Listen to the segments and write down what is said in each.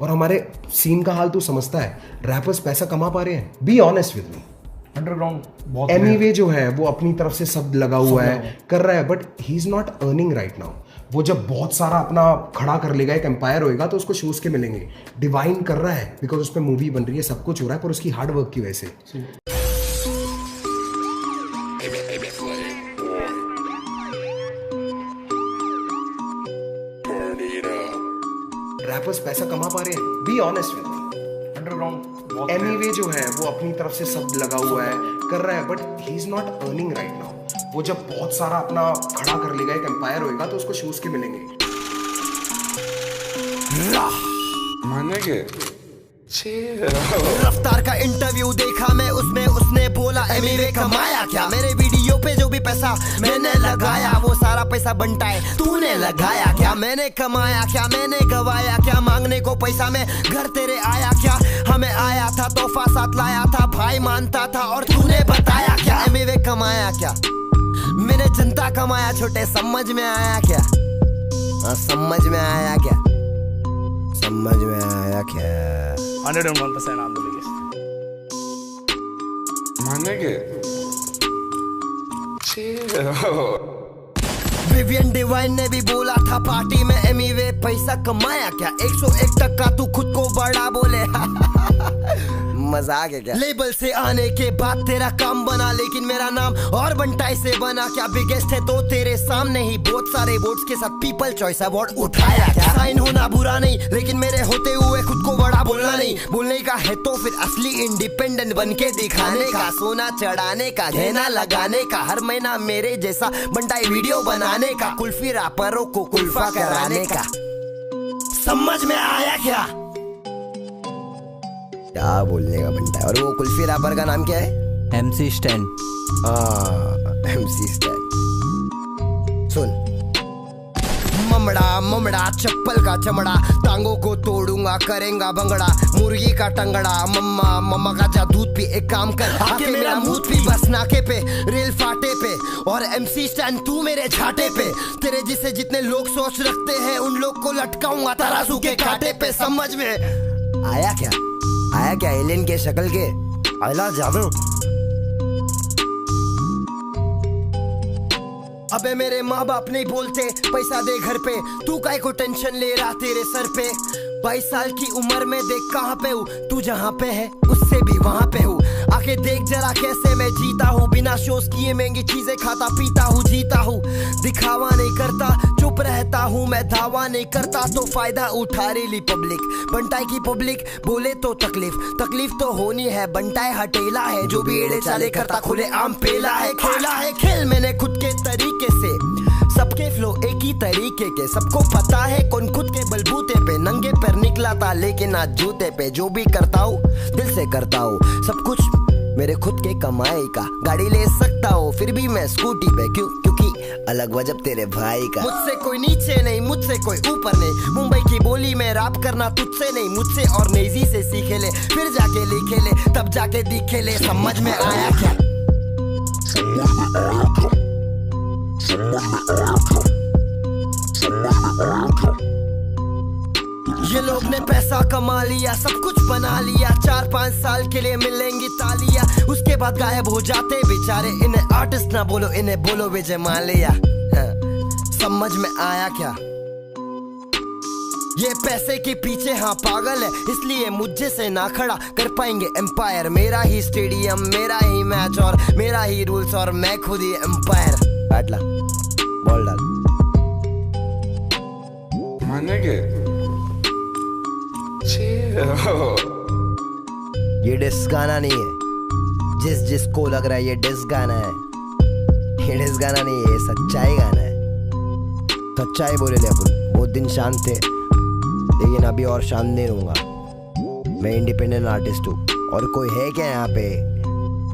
और हमारे सीन का हाल तू समझता है, रैपर्स पैसा कमा पा रहे हैं? Be honest with me. Underground बहुत एमीवे जो है वो अपनी तरफ से सब लगा हुआ है, कर रहा है, but he is not earning right now. वो जब बहुत सारा अपना खड़ा कर लेगा, एक एम्पायर होएगा, तो उसको शोज के मिलेंगे। डिवाइन कर रहा है बिकॉज उस पर मूवी बन रही है, सब कुछ हो रहा है, पर उसकी हार्ड वर्क की वजह से। रैपर्स पैसा कमा पा रहे हैं? Be honest with me. Underground Emiway जो है वो अपनी तरफ से सब लगा हुआ है, कर रहा है, but he is not earning right now. वो जब बहुत सारा अपना खड़ा कर लेगा, एक एम्पायर होएगा, तो उसको शोज के मिलेंगे। मानेंगे रफ्तार का इंटरव्यू देखा मैं, उसमें उसने बोला एमीवे कमाया क्या? मेरे वीडियो पे जो भी पैसा मैंने लगाया, वो सारा पैसा बंटाए तूने लगाया क्या? मैंने कमाया क्या? मैंने गवाया क्या? मांगने को पैसा में घर तेरे आया क्या? हमें आया था तोहफा साथ लाया था, भाई मानता था और तूने बताया क्या? एमीवे कमाया क्या? मैंने जनता कमाया छोटे, समझ में आया क्या? समझ में आया क्या? समझ में आया क्या? 101% I'm the biggest. मानेंगे विवियन डिवाइन ने भी बोला था पार्टी में, एमीवे पैसा कमाया क्या? 101% तू खुद को बड़ा बोले। मजाक है क्या? लेबल से आने के बाद तेरा काम बना, लेकिन मेरा नाम और बंटाई से बना क्या? बिगेस्ट है तो तेरे सामने ही बहुत सारे वोट्स के साथ पीपल चॉइस अवार्ड उठाया क्या? साइन होना बुरा नहीं, लेकिन मेरे होते हुए खुद को बड़ा बोलना नहीं। बोलने का है तो फिर असली इंडिपेंडेंट बन के दिखाने का, सोना चढ़ाने का, गहना लगाने का, हर महीना मेरे जैसा बंटाई वीडियो बनाने का, कुल्फी रापरों को कुल्फा कराने का। समझ में आया क्या? क्या बोलने का बनता है? और वो कुल्फी रैपर का नाम क्या है? MC स्टैन। MC स्टैन। सुन, ममड़ा ममड़ा चप्पल का चमड़ा, टांगों को तोड़ूंगा करेंगा भंगड़ा, मुर्गी का टंगड़ा, मम्मा मम्मा का जा दूध पी, एक काम कर आके मेरा मुंह पी, बस नाके पे रेल फाटे पे, और MC स्टैन तू मेरे छाटे पे। तेरे जिसे जितने लोग सोच रखते हैं, उन लोग को लटकाऊंगा तराजू के कांटे पे। समझ में आया क्या? आया क्या? एलियन के शक्ल के आला जादू। अबे मेरे माँ बाप नहीं बोलते पैसा दे घर पे, तू काहे को टेंशन ले रहा तेरे सर पे? 22 साल की उम्र में देख कहाँ पे हूँ, तू जहाँ पे है उससे भी वहाँ पे हूँ। आके देख जरा कैसे मैं जीता हूँ, बिना शोज किए महंगी चीजें खाता पीता हूँ, जीता हूँ। दिखावा नहीं करता, चुप रहता हूँ मैं, धावा नहीं करता तो फायदा उठा रही पब्लिक। बंटाई की पब्लिक बोले तो तकलीफ, तकलीफ तो होनी है, बंटाई हटेला है, जो भी एड़े चाले करता खुले आम पेला है। खेला है खेल मैंने खुद के तरीके से, सबके फ्लो एक ही तरीके के, सबको पता है कौन खुद के बलबूते पे नंगे पैर निकला था, लेकिन आज जूते पे। जो भी करता हूँ दिल से करता हूँ, सब कुछ मेरे खुद के कमाई का। गाड़ी ले सकता हूँ फिर भी मैं स्कूटी पे, क्यों? क्योंकि अलग वजब तेरे भाई का। मुझसे कोई नीचे नहीं, मुझसे कोई ऊपर नहीं, मुंबई की बोली में रैप करना तुझसे नहीं, मुझसे और नेजी से सीखे ले, फिर जाके लिखे ले, तब जाके दिखे ले। समझ में आया क्या? ये लोग ने पैसा कमा लिया, सब कुछ बना लिया, 4-5 साल के लिए मिलेंगी तालियां, उसके बाद गायब हो जाते बेचारे। इन्हें आर्टिस्ट ना बोलो, इन्हें बोलो विजय माल्या। समझ में आया क्या? ये पैसे के पीछे हाँ पागल है, इसलिए मुझे से ना खड़ा कर पाएंगे एम्पायर। मेरा ही स्टेडियम, मेरा ही मैच और मेरा ही रूल्स, और मैं खुद ही एम्पायर। बैठला बॉल डाल। मानेंगे ये डिस गाना नहीं है, जिसको लग रहा है ये डिस गाना है, ये डिस गाना नहीं है, ये सच्चाई गाना है। सच्चाई बोले ले अपन। बहुत दिन शांत थे, लेकिन अभी और शांत नहीं रहूंगा। मैं इंडिपेंडेंट आर्टिस्ट हूँ, और कोई है क्या यहाँ पे?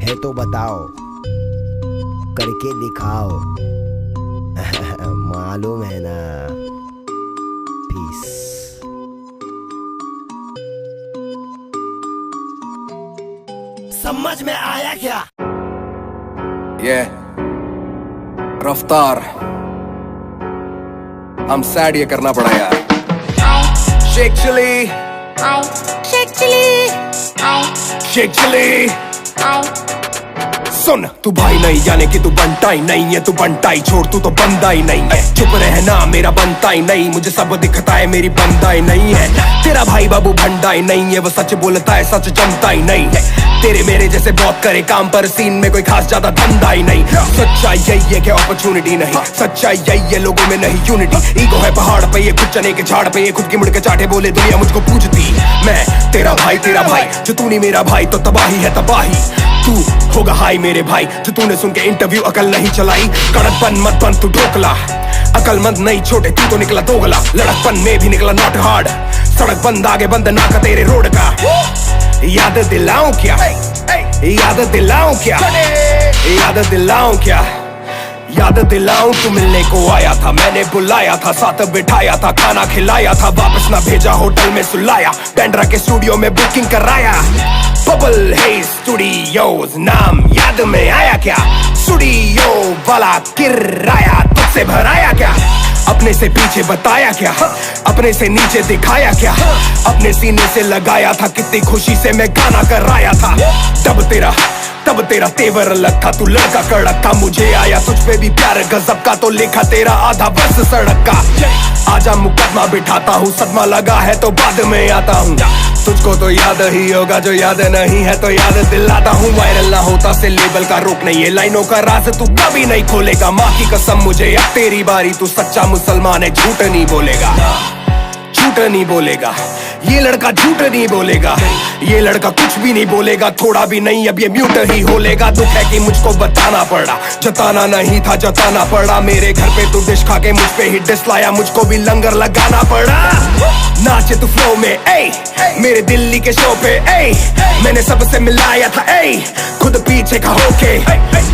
है तो बताओ, करके दिखाओ। मालूम है ना? पीस। समझ में आया क्या? ये रफ्तार, I'm sad ये करना पड़ा यार। शेख चली I shake chili. I shake chili I सुन, तू भाई नहीं यानी कि तू बनता ही नहीं है, तू बनता ही छोड़, तू तो बंदा ही नहीं है। चुप रहना मेरा बनता ही नहीं, मुझे सब दिखता है मेरी बंदा ही नहीं है। तेरा भाई बाबू भंडा ही नहीं है, वो सच बोलता है सच जमता ही नहीं है। तेरे मेरे जैसे बहुत करे काम पर सीन में कोई खास ज्यादा धंधा ही नहीं। सच्चाई यही है कि अपॉर्चुनिटी नहीं, सच्चाई यही है लोगों में नहीं यूनिटी। ईगो है पहाड़ पे ये खुद चने के झाड़ पे ये खुद की मुड़ के चाटे बोले दुनिया मुझको पूछती। मैं तेरा भाई जो तू नहीं मेरा भाई तो तबाही है तबाही। तू होगा हाई मेरे भाई जो तूने सुन के इंटरव्यू अकल नहीं चलाई। कड़कपन मत बन तू ढोकला, अकलमंद नहीं छोटे तू तो निकला दोगला। लड़कपन में भी निकला नॉट हार्ड, सड़क बंद आगे बंद ना का तेरे रोड का। याद दिलाऊं क्या, याद दिलाऊं क्या, याद दिलाऊं क्या, याद दिलाऊं तू मिलने को आया था, मैंने बुलाया था, साथ बिठाया था, खाना खिलाया था, वापस ना भेजा होटल में सुलाया, पेंड्रा के स्टूडियो में बुकिंग कराया। बबल है स्टूडियोज नाम याद में आया क्या, स्टूडियो वाला किराया तुझसे भराया क्या, अपने से पीछे बताया क्या, अपने से नीचे दिखाया क्या, अपने सीने से लगाया था, कितनी खुशी से मैं गाना कराया था। तब तेरा तेवर अलग था, तू लड़का कड़क था, मुझे आया तुझ पे भी प्यार गजब का, तो लिखा तेरा आधा वर्ष सड़क का। आजा मुकदमा बिठाता हूँ, सदमा लगा है तो बाद में आता हूँ। तुझको तो याद ही होगा, जो याद नहीं है तो याद दिलाता हूँ। वायरल ना होता से लेबल का रोक नहीं, ये लाइनों का राज तू कभी नहीं खोलेगा। माँ की कसम मुझे अब तेरी बारी, तू सच्चा मुसलमान है, झूठ नहीं बोलेगा, झूठ नहीं बोलेगा। ये लड़का झूठ नहीं बोलेगा, ये लड़का कुछ भी नहीं बोलेगा, थोड़ा भी नहीं, अब ये म्यूट ही होलेगा। दुख है कि मुझको बताना पड़ा, जताना नहीं था जताना पड़ा। मेरे घर पे तू डिश खा के मुझ पे ही डिस लाया, मुझको भी लंगर लगाना पड़ा। नाचे तू फ्लो में ए, मेरे दिल्ली के शो पे ए, मैंने सबसे मिलाया था ए, खुद पीछे का होके।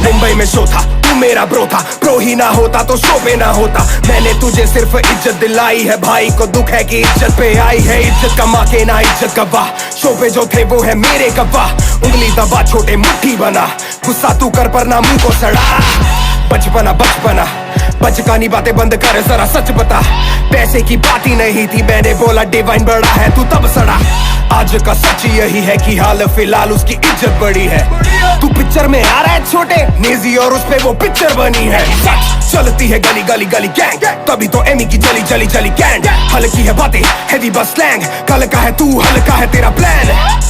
मुंबई में शो था, तू मेरा ब्रो था, ब्रो ही ना होता तो शो पे ना होता। मैंने तुझे सिर्फ इज्जत दिलाई है, भाई को दुख है कि इज्जत पे आई है। इज्जत कमा के ना इज्जत गवा, शो पे जो थे वो है मेरे गवाह। उंगली दबा छोटे मुट्ठी बना, गुस्सा तू कर पर ना मुंह को सड़ा। बचपना बचकानी बातें बंद कर, जरा सच बता। पैसे की बात ही नहीं थी, मैंने बोला डिवाइन बड़ा है, तू तब सड़ा। आज का सच यही है कि हाल फिलहाल उसकी इज्जत बड़ी है। तू पिक्चर में आ रहा है छोटे नेजी और उस पे वो पिक्चर बनी है। सच चलती है गली गली गली गैंग, तभी तो एमी की चली चली चली कैंड। हल्की है बातें हैवी बस स्लैंग, कल का है तू हल्का है तेरा प्लान।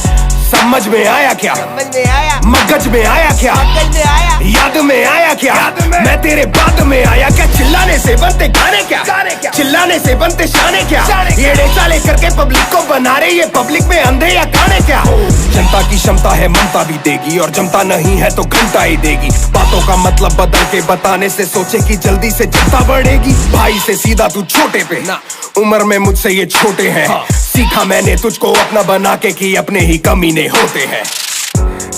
समझ में आया क्या, समझ में आया, मगज में आया क्या, मगज में आया, याद में आया क्या, मैं तेरे बाद में आया क्या। चिल्लाने से बनते गाने क्या, चिल्लाने से बनते शाने क्या। ये साले करके पब्लिक को बना रहे, ये पब्लिक में अंधे या काने क्या। जनता की क्षमता है ममता भी देगी, और जमता नहीं है तो घंटा ही देगी। बातों का मतलब बदल के बताने से सोचे कि जल्दी से जनता बढ़ेगी। भाई से सीधा तू छोटे पे ना, उम्र में मुझसे ये छोटे हैं। सीखा मैंने तुझको अपना बना के कि अपने ही कमीने होते हैं,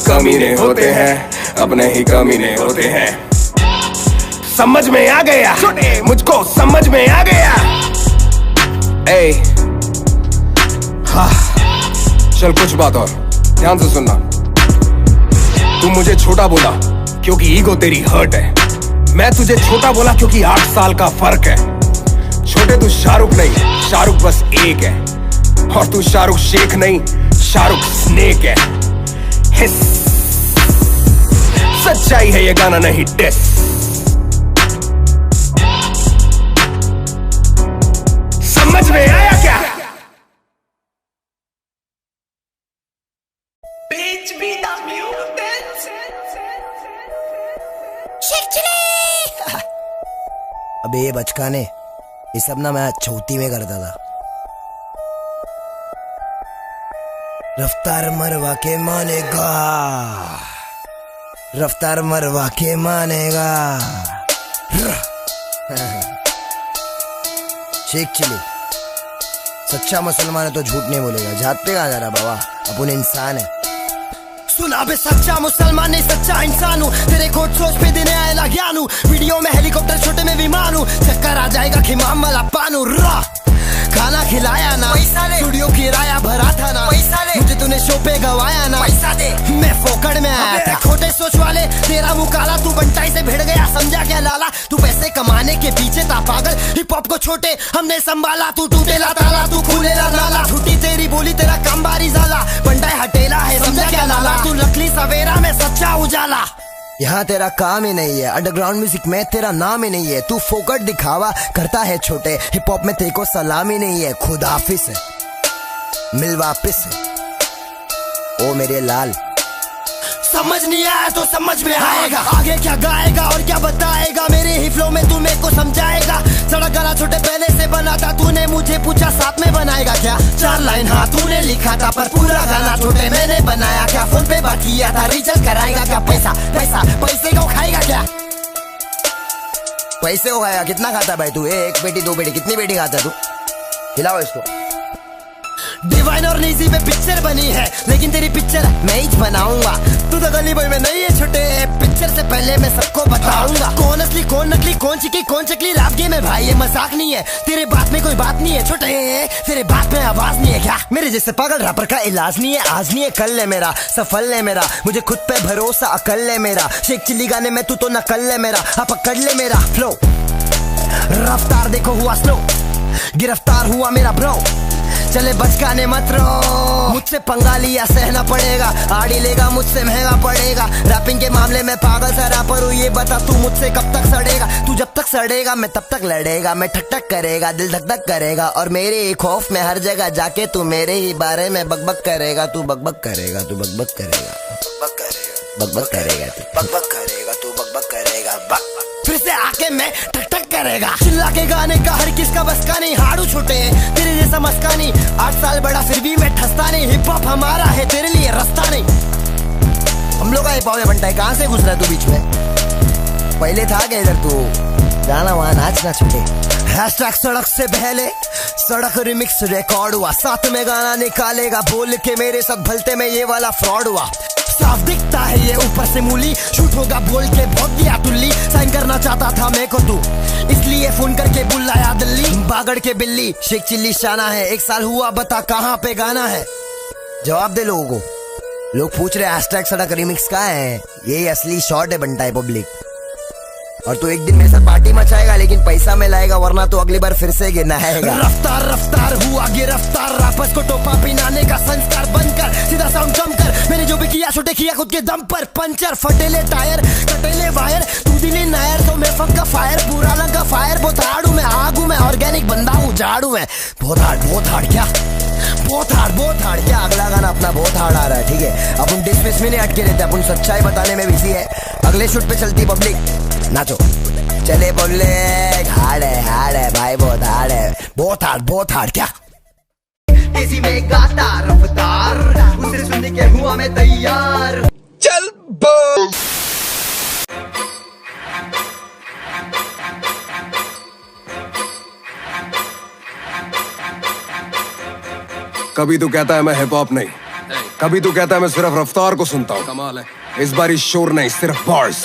कमीने होते हैं, अपने ही कमीने होते हैं। समझ में आ गया मुझको, समझ में आ गया। ए हाँ, चल कुछ बात और ध्यान से सुनना। तू मुझे छोटा बोला क्योंकि ईगो तेरी हर्ट है, मैं तुझे छोटा बोला क्योंकि 8 साल का फर्क है। छोटे तू शाहरुख नहीं, शाहरुख बस एक है, और तू शाहरुख शेख नहीं, शाहरुख स्नेक है। हिस सच्चाई है ये गाना नहीं डिस। समझ में आया क्या? अबे ये बचकाने, ये सब ना मैं चौथी में करता था। रफ्तार मरवा के मानेगा, रफ्तार मरवा के मानेगा। शेख चिली सच्चा मुसलमान है तो झूठ नहीं बोलेगा। जात पे कहाँ जा रहा बाबा, अपन इंसान है। सुना बे सच्चा मुसलमान नहीं सच्चा इंसान हूँ, तेरे कोट सोच पे देने आएला ज्ञान हूँ। वीडियो में हेलीकॉप्टर छोटे में विमान हूँ, चक्कर आ जाएगा खिमाम वाला पानू। खाना खिलाया ना, स्टूडियो किराया भरा था ना, मुझे तूने शो पे गवाया ना पैसा दे, मैं फोकड़ में आया था। छोटे सोच वाले तेरा मुंह काला, तू बंटाई से भिड़ गया समझा क्या लाला। तू पैसे कमाने के पीछे था पागल, हिप हॉप को छोटे हमने संभाला। तू टूटेला ताला, तू खुलेला नाला, झूठी तेरी बोली तेरा काम बारी जाला। बंटाई हटेला है समझा क्या लाला, तू नकली सवेरा में सच्चा उजाला। यहाँ तेरा काम ही नहीं है, अंडरग्राउंड म्यूजिक में तेरा नाम ही नहीं है। तू फोकट दिखावा करता है छोटे, हिप हॉप में तेरे को सलाम ही नहीं है। खुद हाफिज है, मिल वापिस है ओ मेरे लाल। समझ नहीं आया तो समझ में आएगा, आगे क्या गाएगा और क्या बताएगा। मेरे ही फ्लो में तू मेरे को समझाएगा। सड़क गाना छोटे पहले से बना था, तूने मुझे पूछा साथ में बनाएगा क्या। 4 लाइन हाँ तूने लिखा था, पर पूरा गाना छोटे मैंने बनाया क्या। फोन पे बात किया था, रिचार्ज कराएगा क्या। पैसा पैसा पैसे को खाएगा क्या, पैसे को खाएगा। कितना खाता भाई तू, 1 बेटी 2 बेटी कितनी बेटी खाता तू, खिलाओ इसको। डिवाइन और नीजी पे पिक्चर बनी है, लेकिन तेरी पिक्चर मैं ही बनाऊंगा। तू तो गली बॉय में नहीं है छोटे, पिक्चर से पहले मैं सबको बताऊंगा। कौन असली कौन नकली, कौन चिकी कौन चकली, रात गेम है भाई ये मजाक नहीं है। तेरे बात में कोई बात नहीं है छोटे, तेरे बात में आवाज नहीं है क्या। मेरे जैसे पागल रैपर का इलाज नहीं है, आज नहीं है कल है मेरा, सफल है मेरा। मुझे खुद पे भरोसा अकल है मेरा। शेख चिल्ली गाने में तू तो नकल है मेरा, आप पकड़ ले मेरा फ्लो। रफ्तार देखो हुआ स्लो, गिरफ्तार हुआ मेरा ब्रो। चले बचकाने मत रो, मुझसे पंगा लिया सहना पड़ेगा। आड़ी लेगा मुझसे महंगा पड़ेगा। रैपिंग के मामले में पागल सा रैपर हूँ, ये बता तू मुझसे कब तक सड़ेगा। तू जब तक सड़ेगा मैं तब तक लड़ेगा। मैं ठक ठक करेगा, दिल धक धक करेगा, और मेरे ही खौफ में हर जगह जाके तू मेरे ही बारे में बकबक करेगा। तू बकबक करेगा, तू बकबक करेगा, बकबक करेगा, बकबक करेगा, तू बकबक करेगा, तू बकबक करेगा, बक फिर से आके मैं ठक ठक करेगा। चिल्ला के गाने का हर किसका बस का नहीं, हाड़ू छूटे तेरे जैसा मस्का नहीं। 8 साल बड़ा फिर भी मैं ठसता नहीं, हिप हॉप हमारा है तेरे लिए रास्ता नहीं। हम लोग का हिप हॉप है बंटाई, कहाँ से घुस रहा है तू बीच में, पहले था क्या इधर तू, गाना वहाँ नाचना छूटे। हैशटैग सड़क से पहले सड़क रिमिक्स रिकॉर्ड हुआ, साथ में गाना निकालेगा बोल के मेरे साथ भलते में ये वाला फ्रॉड हुआ। साफ दिखता है ये ऊपर से मूली, शूट होगा बोल के बहुत दिया तुल्ली। साइन करना चाहता था मेरे को तू, इसलिए फोन करके बुलाया दिल्ली। बागड़ के बिल्ली शेख चिल्ली शाना है, 1 साल हुआ बता कहाँ पे गाना है। जवाब दे लोगों को, लोग पूछ रहे हैशटैग सड़क रिमिक्स का है, ये असली शॉट है बंटाई पब्लिक। और तू एक दिन मेरे साथ पार्टी मचाएगा, लेकिन पैसा में लाएगा, वरना तो अगली बार फिर से गिनाएगा। रफ्तार रफ्तार हुआ गिरफ्तार, रैपर्स को टोपा पिनाने का संस्कार बंद कर, सीधा साउंड कम कर। मैंने जो भी किया छोटे किया खुद के दम पर। पंचर फटेले टायर कटेले वायर, तू दिली नायर तो मैं फक का फायर। पूरा लगा फायर, बहुत हार्ड हूँ मैं, आग हूँ मैं, ऑर्गेनिक बंदा हूँ, झाड़ू मैं। बहुत हार्ड क्या, बहुत हार्ड क्या। अगला गाना अपना बहुत हार्ड आ रहा है, ठीक है। अपन डिस्मिस में नहीं अटके रहते, अपन सच्चाई बताने में बिजी है। अगले शूट पे चलती पब्लिक, नाचो चले पब्लिक। हार्ड है भाई, बहुत हार्ड है, बहुत हार्ड क्या। तेजी में गाता रफ्तार, उसे सुनने के हुआ मैं तैयार। चल बस। कभी तू कहता है मैं हिप हॉप नहीं, कभी तू कहता है मैं सिर्फ रफ्तार को सुनता हूँ। कमाल है, इस बार शोर नहीं सिर्फ बार्स।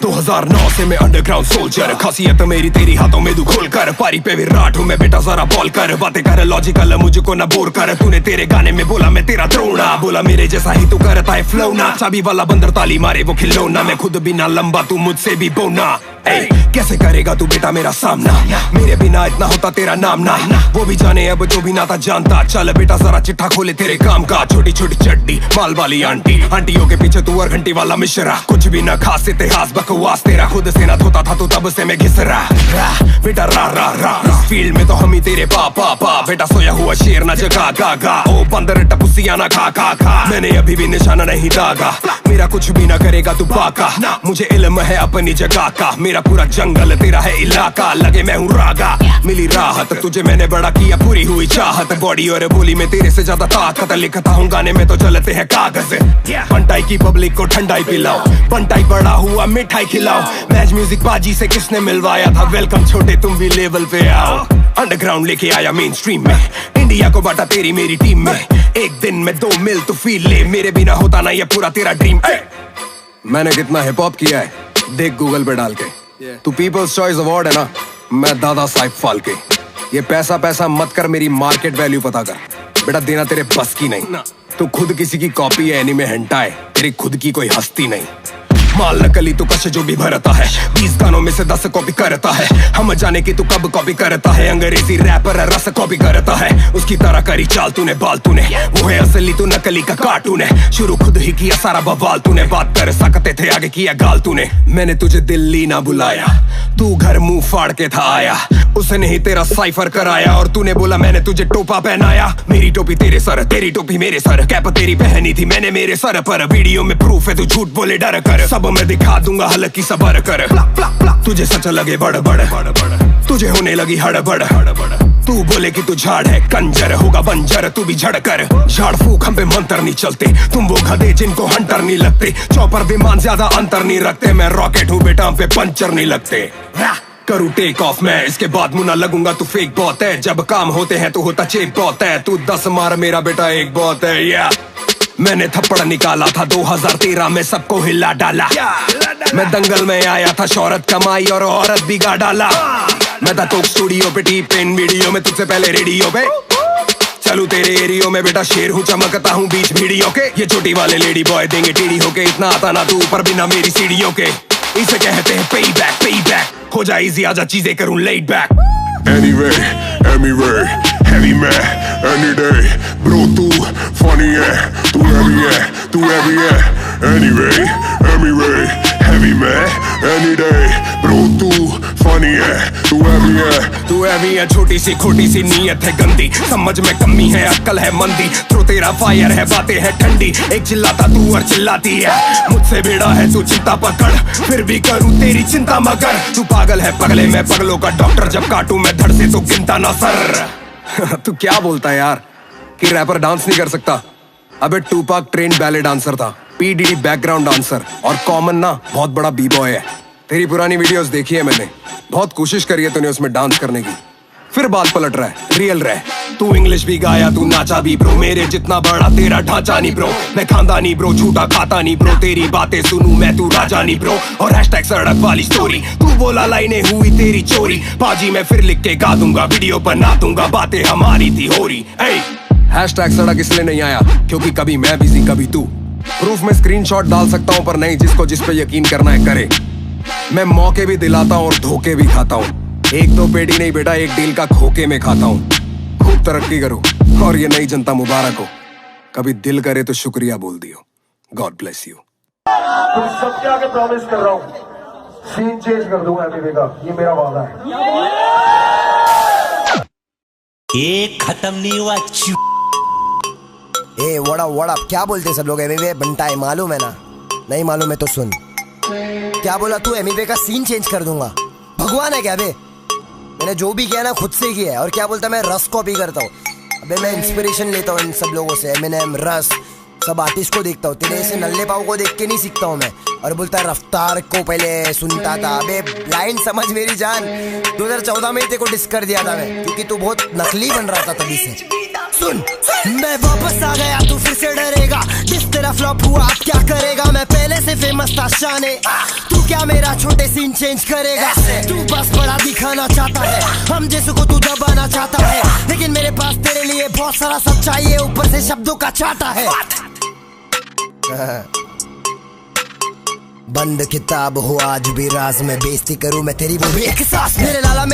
2009 से मैं अंडरग्राउंड सोल्जर, खासियत मेरी तेरी हाथों में तू खोल कर। पारी पे विराट हूँ मैं बेटा, जरा बॉल कर। बातें कर लॉजिकल, मुझको ना बोर कर। तूने तेरे गाने में बोला मैं तेरा द्रोणा, बोला मेरे जैसा ही तू करता है फ्लो ना। चाबी वाला बंदर ताली मारे वो खिलौना, मैं खुद भी ना लंबा तू मुझसे भी बोना। कैसे करेगा तू बेटा मेरा सामना, मेरे बिना इतना होता तेरा नाम ना। वो भी जाने अब जो भी ना था जानता। चल बेटा जरा चिट्ठा खोले तेरे काम का। छोटी छोटी चड्डी माल वाली आंटी, आंटियों के पीछे तू और घंटी वाला मिश्रा। कुछ भी ना खास इतिहास बकवास तेरा, खुद से ना धोता था तू तब से मैं घिस रहा। बेटा रा रा रा, इस फील्ड में तो हम ही तेरे पापा। बेटा सोया हुआ शेर ना जगा गा, ओ बंदर टपुसिया ना खा। मैंने अभी भी निशाना नहीं दागा, मेरा कुछ भी ना करेगा तू बाका। मुझे इल्म है अपनी जगह का, मेरा पूरा जंगल तेरा है इलाका। लगे मैं हूँ रागा, मिली राहत तुझे मैंने बड़ा किया, पूरी हुई चाहत। बॉडी और बोली में तेरे से ज्यादा ताकत, लिखता हूँ गाने में तो चलते हैं कागज। बंटाई की पब्लिक को ठंडाई पिलाओ, बंटाई बड़ा हुआ मिठाई खिलाओ। मैच म्यूजिक बाजी से किसने मिलवाया था, वेलकम छोटे तुम भी लेवल पे आओ। अंडरग्राउंड लेके आया मेन स्ट्रीम में, इंडिया को बांटा तेरी मेरी टीम में। एक दिन में 2 मिल तू फील ले, मेरे बिना होता ना ये पूरा तेरा ड्रीम। मैंने कितना हिप हॉप किया है देख गूगल पे डाल के। तू पीपल्स चॉइस अवार्ड है ना, मैं दादा साहिब फाल्के। ये पैसा मत कर, मेरी मार्केट वैल्यू पता कर बेटा, देना तेरे बस की नहीं। तू खुद किसी की कॉपी है, एनीमे हेंटाई, तेरी खुद की कोई हस्ती नहीं। माल नकली तू कश जो भी भरता है, 20 गानों में से 10 कॉपी करता है। हम जाने की तू कब कॉपी करता है, अंग्रेजी रैपर रस कॉपी करता है। उसकी तरह करी चाल तूने, बाल तूने, वो है असली तू नकली का कार्टून है। शुरू खुद ही किया सारा बवाल तूने, बात कर सकते थे आगे किया गाल तूने। मैंने तुझे दिल्ली ना बुलाया, तू घर मुंह फाड़ के था आया। उसने ही तेरा साइफर कराया और तूने बोला मैंने तुझे टोपा पहनाया। मेरी टोपी तेरे सर, तेरी टोपी मेरे सर, कैप तेरी पहनी थी मैंने मेरे सर पर। वीडियो में प्रूफ है तू झूठ बोले डर कर, सब मैं दिखा दूंगा हल्की सबर कर। तुझे सच लगे बड़ बड़, तुझे होने लगी हड़बड़। तू बोले कि तू झाड़ है, कंजर होगा बंजर तू भी झड़ कर। झाड़ फूक हम पे मंत्र नहीं चलते, तुम वो गधे जिनको हंटर नहीं लगते। चौपर विमान ज्यादा अंतर नहीं रखते, मैं रॉकेट हूँ बेटा हम पे पंचर नहीं लगते। करूँ टेक ऑफ मैं, इसके बाद मुना लगूंगा तू फेक बहुत है। जब काम होते हैं तो होता चेक बहुत है, तू 10 मार मेरा बेटा एक बहुत है। या मैंने थप्पड़ निकाला था 2013 में, सबको हिला डाला। मैं दंगल में आया था, शोहरत कमाई और औरत बिगा डाला। मैं था तो स्टूडियो पे, टीप इन वीडियो में, तुझसे पहले रेडियो पे। चलू तेरे एरियो में बेटा, शेर हूँ चमकता हूँ बीच भीड़ियों के। ये छोटी वाले लेडी बॉय देंगे टीडी होके, इतना आता ना तू ऊपर बिना मेरी सीढ़ियों के। इसे कहते हैं पे बैक, हो जाए इजी आजा चीजें करूँ laid back. Anyway, heavy man, any day, bro तू funny है, तू heavy है, anyway, heavy man, any day, bro तू funny है, तू heavy है, छोटी सी खोटी सी नीयत है गंदी, समझ में कमी है अक्ल है मंदी। थ्रो तेरा फायर है, बातें है ठंडी, एक चिल्लाता तू और चिल्लाती है। मुझसे बेड़ा है तू चिंता पकड़, फिर भी करूँ तेरी चिंता मगर। तू पागल है पगले, मैं पगलों का डॉक्टर, जब काटूं मैं धड़ से तो गिनता ना सर। तू क्या बोलता है यार कि रैपर डांस नहीं कर सकता? अबे टूपाक ट्रेंड बैले डांसर था, पीडीडी बैकग्राउंड डांसर, और कॉमन ना बहुत बड़ा बी बॉय है। तेरी पुरानी वीडियोस देखी है मैंने, बहुत कोशिश करी है तूने उसमें डांस करने की, फिर बात पलट रहा है, रियल रहे। तू इंग्लिश भी गाया, तू नाचा भी ब्रो, मेरे जितना बड़ा तेरा ढांचा नहीं ब्रो। मैं खानदानी ब्रो, झूठा खाता नहीं ब्रो, तेरी बातें सुनूं मैं तू राजा नहीं ब्रो। और हैशटैग सड़क वाली स्टोरी, तू बोला लाइनें हुई तेरी चोरी। बाजी मैं फिर लिख के गा दूंगा, वीडियो बना दूंगा, बातें हमारी थी हो रही। हैशटैग सड़क इसलिए नहीं आया क्योंकि कभी मैं बिजी कभी तू। प्रूफ में स्क्रीनशॉट डाल सकता हूँ पर नहीं जिसको जिस पे यकीन करना है करे। मैं मौके भी दिलाता हूँ और धोखे भी खाता हूँ, एक दो पेटी नहीं बेटा एक डील का खोके में खाता हूँ। खूब तरक्की करो और ये नई जनता मुबारक हो, कभी दिल करे तो शुक्रिया बोल दियो। God bless you. तुम सबके आगे प्रॉमिस कर रहा हूँ, सीन चेंज कर दूंगा एमिवे का, ये मेरा वादा है। ये खत्म नहीं हुआ। ए वड़ा क्या बोलते सब लोग? एमिवे बनता है मालूम है ना? नहीं मालूम है तो सुन। क्या बोला तू? एमिवे का सीन चेंज कर दूंगा? भगवान है क्या बे? मैंने जो भी किया ना खुद से किया है। और क्या बोलता मैं रस कॉपी करता हूँ? अबे मैं इंस्पिरेशन लेता हूँ इन सब लोगों से, एमिनेम, रस, सब आर्टिस्ट को देखता हूँ। तेरे ऐसे नल्ले पाव को देख के नहीं सीखता हूँ मैं। और बोलता है रफ्तार को पहले सुनता था। अबे लाइन समझ मेरी जान, 2014 में ही तेरे को डिस कर दिया था मैं, क्योंकि तू बहुत नकली बन रहा था तभी से। सुन मैं वापस आ गया, तू फिर से डरेगा। जिस तेरा फ्लॉप हुआ अब क्या करेगा? मैं पहले से फेमस था शाने, तू क्या मेरा छोटे सीन चेंज करेगा? तू बस बड़ा दिखाना चाहता है, हम जैसे को तू दबाना चाहता है, लेकिन मेरे पास तेरे लिए बहुत सारा सच्चाई है, ऊपर से शब्दों का चाटा है। बंद किताब हो आज भी राज में, बेइज्जती करूं मैं तेरी वो भी एक सांस। मेरे लाला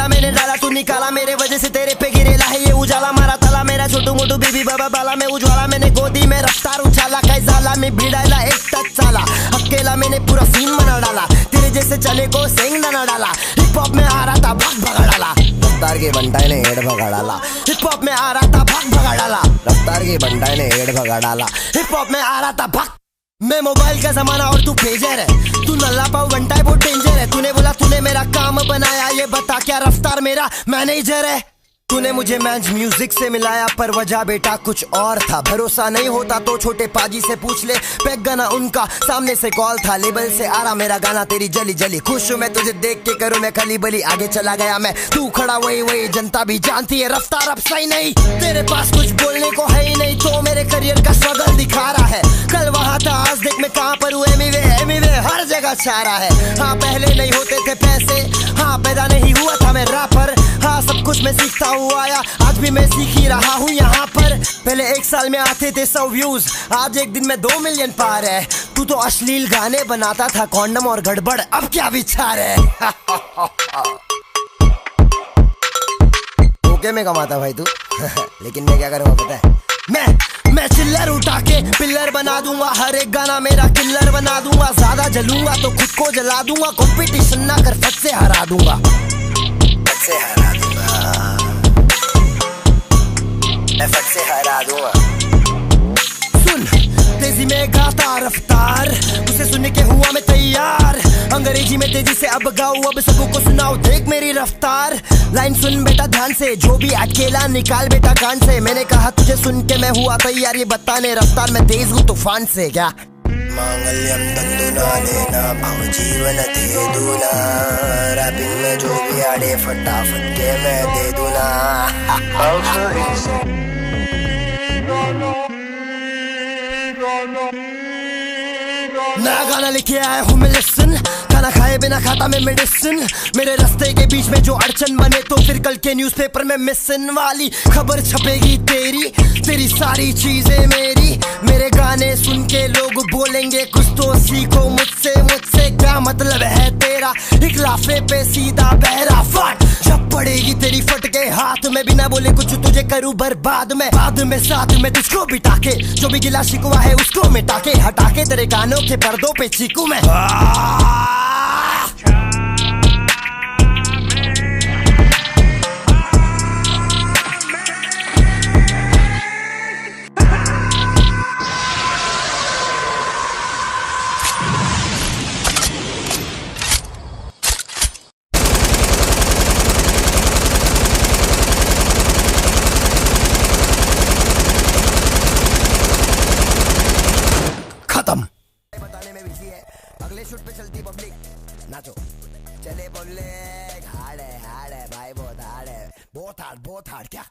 मैंने डाला तू निकाला, मेरे वजह से तेरे पे गिरेला है ये उजाला। मारा ताला मेरा छोटू मोटू बीबी बाबा बाला में उज्वाला। मैंने गोदी में रफ्तार उछाला, कैसाला में भिड़ाला एक टच साला। अकेला मैंने पूरा सीन बना डाला, तेरे जैसे चले को सेंग ना डाला। हिप हॉप में आ रहा था भाग भगा डाला, रफ्तार के बंटाई ने हेड भगा डाला। हिप हॉप में आ रहा था भाग भगा डाला, रफ्तार के बंटाई ने हेड भगा डाला। हिप हॉप में आ रहा था भाग। मैं मोबाइल का जमाना और तू पेजर है, तू नल्ला पाव बनता है बहुत डेंजर है। तूने बोला तूने मेरा काम बनाया, ये बता क्या रफ्तार मेरा मैनेजर है? तूने मुझे मैच म्यूजिक से मिलाया पर वजह बेटा कुछ और था। भरोसा नहीं होता तो छोटे पाजी से पूछ ले, पैक गाना उनका सामने से कॉल था। लेबल से आ रहा मेरा गाना तेरी जली जली, खुश हूँ मैं तुझे देख के करूँ मैं खली बली। आगे चला गया मैं, तू खड़ा वही जनता भी जानती है रफ्तार अब सही नहीं। तेरे पास कुछ बोलने को है ही नहीं, तो मेरे करियर का स्ट्रगल दिखा रहा है। कल वहाँ था आज देख मैं कहाँ पर हूँ। एमिवे हर जगह छा रहा है। हाँ पहले नहीं होते थे पैसे, हाँ पैदा नहीं हुआ था मैं रैपर, हाँ सब कुछ मैं सीखता हूँ आया, आज भी मैं सीख ही रहा हूँ यहाँ पर। पहले 1 साल में आते थे 100 व्यूज, आज एक दिन में 2 मिलियन पार है। तू तो अश्लील गाने बनाता था, कॉन्डम और गड़बड़, अब क्या विचार है? ओके में कमाता भाई तू लेकिन मैं क्या करूँगा पता है? मैं चिल्लर उठा के पिल्लर बना दूंगा, हर एक गाना मेरा किल्लर बना दूंगा। ज्यादा जलूंगा तो खुद को जला दूंगा, कंपटीशन ना कर फट से हरा दूंगा, फट से हरा दूंगा, मैं फट से हरा दूंगा। सुन तेजी में गाता रफ्तार, उसे सुनने के हुआ मैं तैयार। अंग्रेजी में तेजी से अब गाऊं, अब सबको सुनाओ देख मेरी रफ्तार। लाइन सुन बेटा ध्यान से, जो भी अकेला निकाल बेटा कान से। मैंने कहा तुझे सुन के मैं हुआ तैयार, ये बताने रफ्तार में तेज हूँ तूफान से। क्या मांगल्यम तंदुना लेना भव जीवन दे दूना, रैपिंग में जो भी आड़े फटाफट के मैं दे दूना। नया गाना लिखे आया हूँ मैं लिसन, खाना खाए बिना खाता मैं मेडिसिन। मेरे रास्ते के बीच में जो अड़चन बने तो फिर कल के न्यूज़पेपर में मिसन वाली खबर छपेगी तेरी सारी चीजें मेरी। मेरे गाने सुन के लोग बोलेंगे कुछ तो सीखो मुझसे क्या मतलब है तेरा? एक लाफे पे सीधा बहरा फट, जब पड़ेगी तेरी फट के हाथ में, बिना बोले कुछ तुझे करूँ बर्बाद में। बाद में साथ में तुझको बिठा के, जो भी गिला शिकवा है उसको मिटा के, हटा के तेरे कानों के पर्दों पे चीकू मैं। बताने में बिजी है, अगले शूट पे चलती पब्लिक, नाचो चले पब्लिक। हार्ड है भाई, बहुत हार्ड है, बहुत हार्ड क्या।